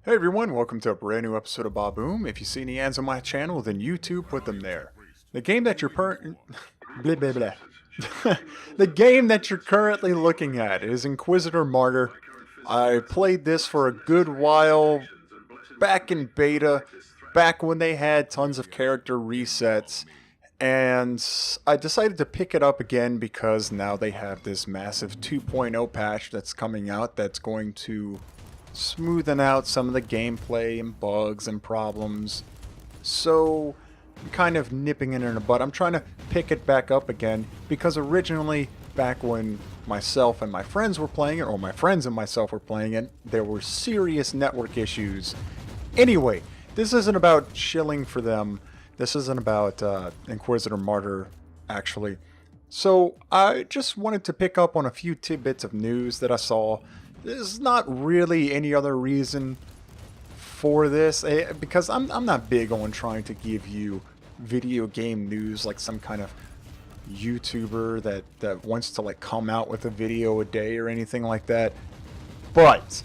Hey everyone, welcome to a brand new episode of Boom. If you see any ads on my channel, then YouTube put them there. The game that you're blah, blah, blah. The game that you're currently looking at is Inquisitor Martyr. I played this for a good while back in beta, back when they had tons of character resets, and I decided to pick it up again because now they have this massive 2.0 patch that's coming out that's going to smoothing out some of the gameplay and bugs and problems. So I'm kind of nipping it in the butt. I'm trying to pick it back up again because originally, back when myself and my friends were playing it, or my friends and myself were playing it, there were serious network issues. Anyway, this isn't about shilling for them. This isn't about Inquisitor Martyr, actually. So I just wanted to pick up on a few tidbits of news that I saw. There's not really any other reason for this, because I'm not big on trying to give you video game news like some kind of YouTuber that wants to like come out with a video a day or anything like that. But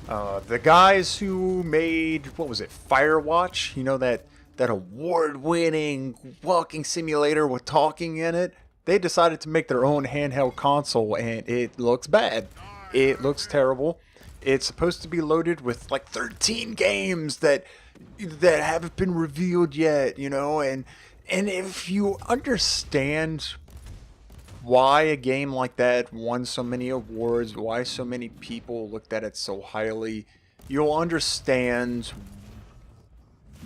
the guys who made, what was it, Firewatch? You know, that award-winning walking simulator with talking in it? They decided to make their own handheld console, and it looks bad. It looks terrible. It's supposed to be loaded with like 13 games that haven't been revealed yet, you know, and if you understand why a game like that won so many awards, why so many people looked at it so highly, you'll understand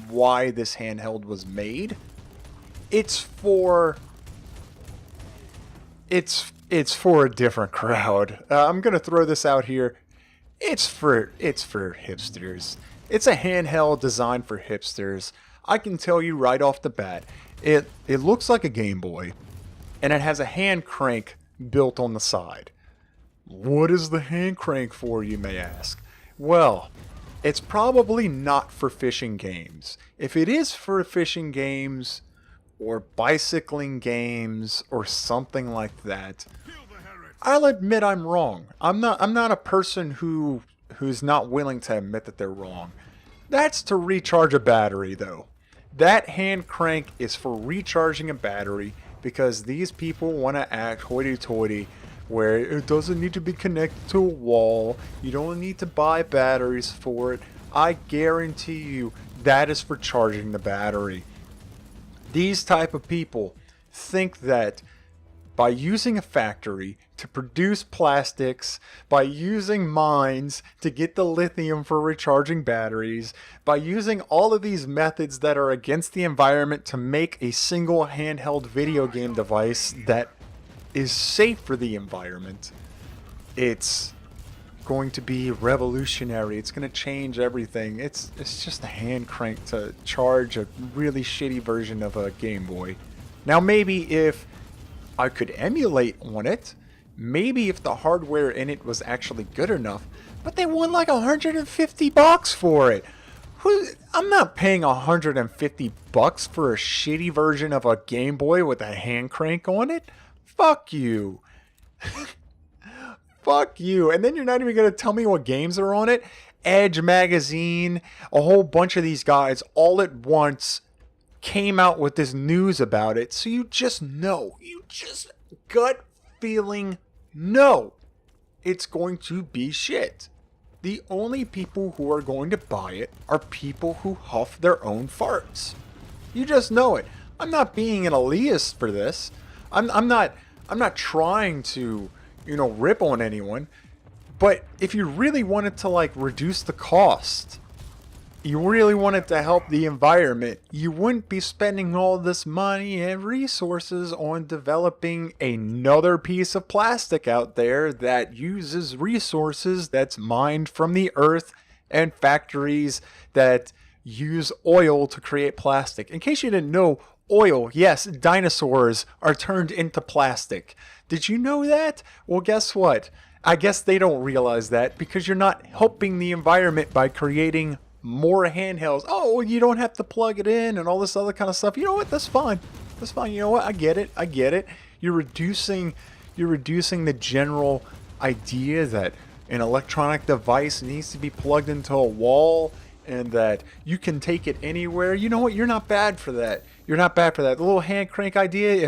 why this handheld was made. It's for a different crowd. I'm gonna throw this out here. It's for hipsters. It's a handheld designed for hipsters. I can tell you right off the bat, it looks like a Game Boy, and it has a hand crank built on the side. What is the hand crank for, you may ask? Well, it's probably not for fishing games. If it is for fishing games, or bicycling games, or something like that, I'll admit I'm wrong. I'm not a person who's not willing to admit that they're wrong. That's to recharge a battery, though. That hand crank is for recharging a battery because these people want to act hoity-toity, where it doesn't need to be connected to a wall. You don't need to buy batteries for it. I guarantee you that is for charging the battery. These type of people think that by using a factory to produce plastics, by using mines to get the lithium for recharging batteries, by using all of these methods that are against the environment to make a single handheld video game device that is safe for the environment, it's going to be revolutionary. It's going to change everything. It's just a hand crank to charge a really shitty version of a Game Boy. Now maybe if I could emulate on it, maybe if the hardware in it was actually good enough, but they want like $150 for it. I'm not paying $150 for a shitty version of a Game Boy with a hand crank on it. Fuck you. Fuck you. And then you're not even going to tell me what games are on it? Edge Magazine, a whole bunch of these guys all at once came out with this news about it. So you just know, you just gut feeling know it's going to be shit. The only people who are going to buy it are people who huff their own farts. You just know it. I'm not being an elitist for this. I'm not trying to, rip on anyone. But if you really wanted to like reduce the cost, you really wanted to help the environment, you wouldn't be spending all this money and resources on developing another piece of plastic out there that uses resources that's mined from the earth and factories that use oil to create plastic. In case you didn't know, oil, yes, dinosaurs are turned into plastic. Did you know that? Well, guess what? I guess they don't realize that because you're not helping the environment by creating more handhelds. Oh, you don't have to plug it in and all this other kind of stuff. You know what? That's fine. That's fine. You know what? I get it. You're reducing the general idea that an electronic device needs to be plugged into a wall and that you can take it anywhere, you know what? You're not bad for that. You're not bad for that. The little hand crank idea,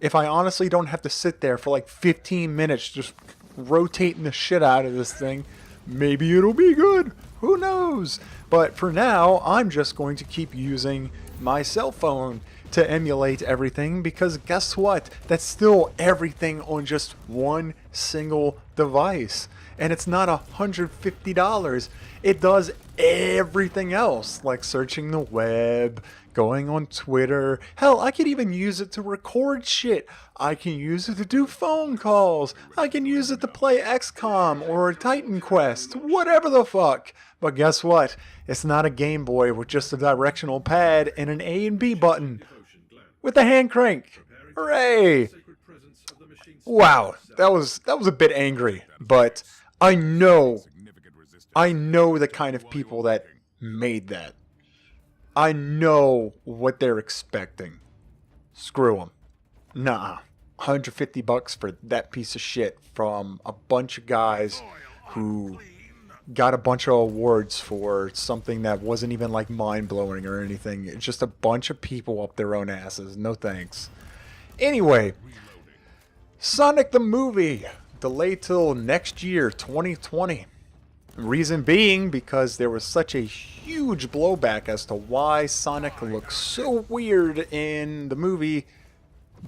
if I honestly don't have to sit there for like 15 minutes just rotating the shit out of this thing, maybe it'll be good. Who knows? But for now, I'm just going to keep using my cell phone to emulate everything, because guess what? That's still everything on just one single device. And it's not $150. It does everything else, like searching the web, going on Twitter. Hell, I could even use it to record shit. I can use it to do phone calls. I can use it to play XCOM or Titan Quest, whatever the fuck. But guess what? It's not a Game Boy with just a directional pad and an A and B button with the hand crank. Hooray! Wow, that was a bit angry, but I know the kind of people that made that. I know what they're expecting. Screw them. Nah. $150 for that piece of shit from a bunch of guys who got a bunch of awards for something that wasn't even like mind-blowing or anything. It's just a bunch of people up their own asses. No thanks. Anyway, Sonic the movie delayed till next year, 2020. Reason being because there was such a huge blowback as to why Sonic looks so weird in the movie.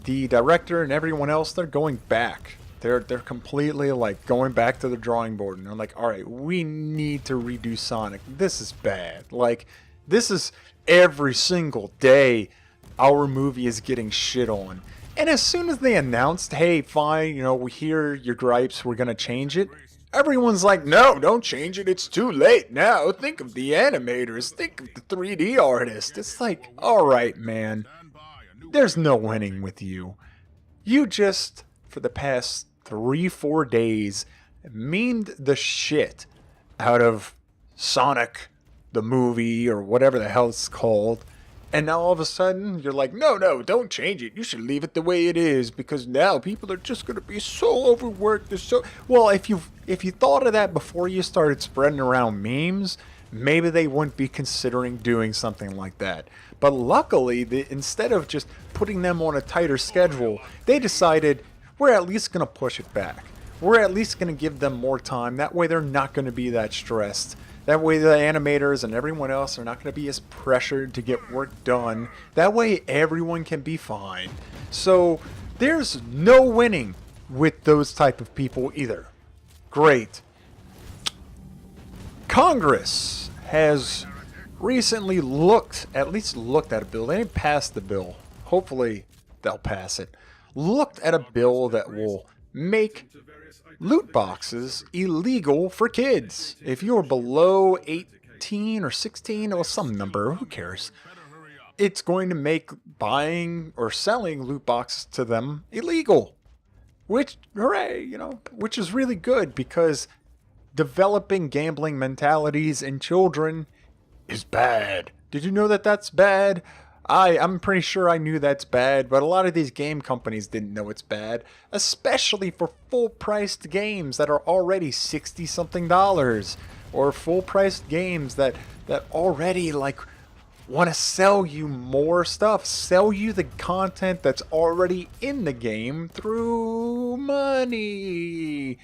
The director and everyone else, they're going back. They're completely like going back to the drawing board, and they're like, all right, we need to redo Sonic. This is bad. Like, this is every single day our movie is getting shit on. And as soon as they announced, hey, fine, you know, we hear your gripes, we're going to change it, everyone's like, no, don't change it, it's too late now. Think of the animators, think of the 3D artist. It's like, alright, man, there's no winning with you. You just, for the past 3-4 days, memed the shit out of Sonic the movie, or whatever the hell it's called. And now all of a sudden, you're like, no, don't change it. You should leave it the way it is, because now people are just going to be so overworked. They're so... Well, if you thought of that before you started spreading around memes, maybe they wouldn't be considering doing something like that. But luckily, instead of just putting them on a tighter schedule, they decided, we're at least going to push it back. We're at least going to give them more time. That way they're not going to be that stressed. That way the animators and everyone else are not going to be as pressured to get work done. That way everyone can be fine. So there's no winning with those type of people either. Great. Congress has recently at least looked at a bill. They didn't pass the bill. Hopefully they'll pass it. Looked at a bill that will make loot boxes illegal for kids. If you're below 18 or 16 or some number, who cares? It's going to make buying or selling loot boxes to them illegal. Which, hooray, you know, which is really good, because developing gambling mentalities in children is bad. Did you know that that's bad? I'm pretty sure I knew that's bad, but a lot of these game companies didn't know it's bad, especially for full-priced games that are already $60-something, or full-priced games that already, like, want to sell you more stuff, sell you the content that's already in the game through money.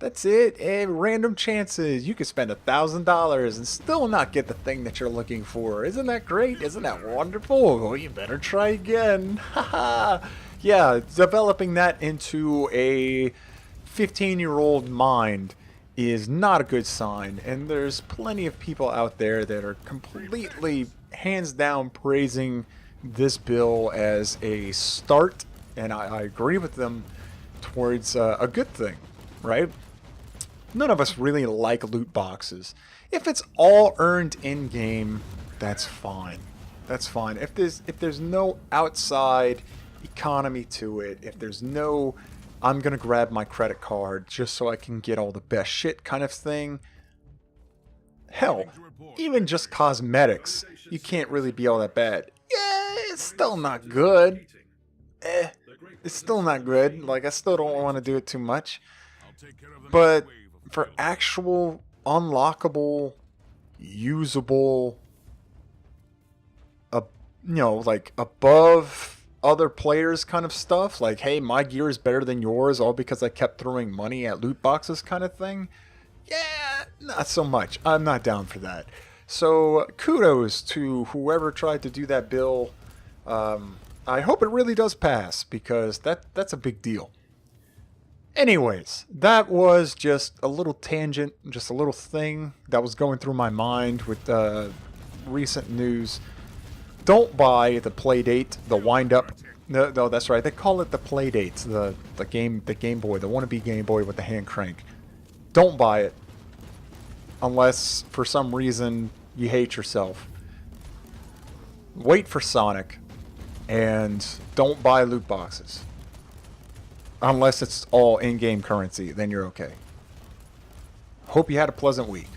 That's it. Random chances. You could spend $1,000 and still not get the thing that you're looking for. Isn't that great? Isn't that wonderful? Well, you better try again. Haha. Yeah, developing that into a 15-year-old mind is not a good sign. And there's plenty of people out there that are completely, hands down, praising this bill as a start. And I agree with them towards a good thing, right? None of us really like loot boxes. If it's all earned in-game, that's fine. That's fine. If there's no outside economy to it, if there's no, I'm gonna grab my credit card just so I can get all the best shit kind of thing, hell, even just cosmetics, you can't really be all that bad. Yeah, it's still not good. It's still not good. Like, I still don't want to do it too much. But for actual unlockable, usable, like above other players kind of stuff, like, hey, my gear is better than yours all because I kept throwing money at loot boxes kind of thing, yeah, not so much. I'm not down for that. So kudos to whoever tried to do that bill. I hope it really does pass because that's a big deal. Anyways, that was just a little tangent, just a little thing that was going through my mind with recent news. Don't buy the Playdate, the wind-up. No, that's right. They call it the Playdates, the Game Boy, the wannabe Game Boy with the hand crank. Don't buy it unless for some reason you hate yourself. Wait for Sonic, and don't buy loot boxes. Unless it's all in-game currency, then you're okay. Hope you had a pleasant week.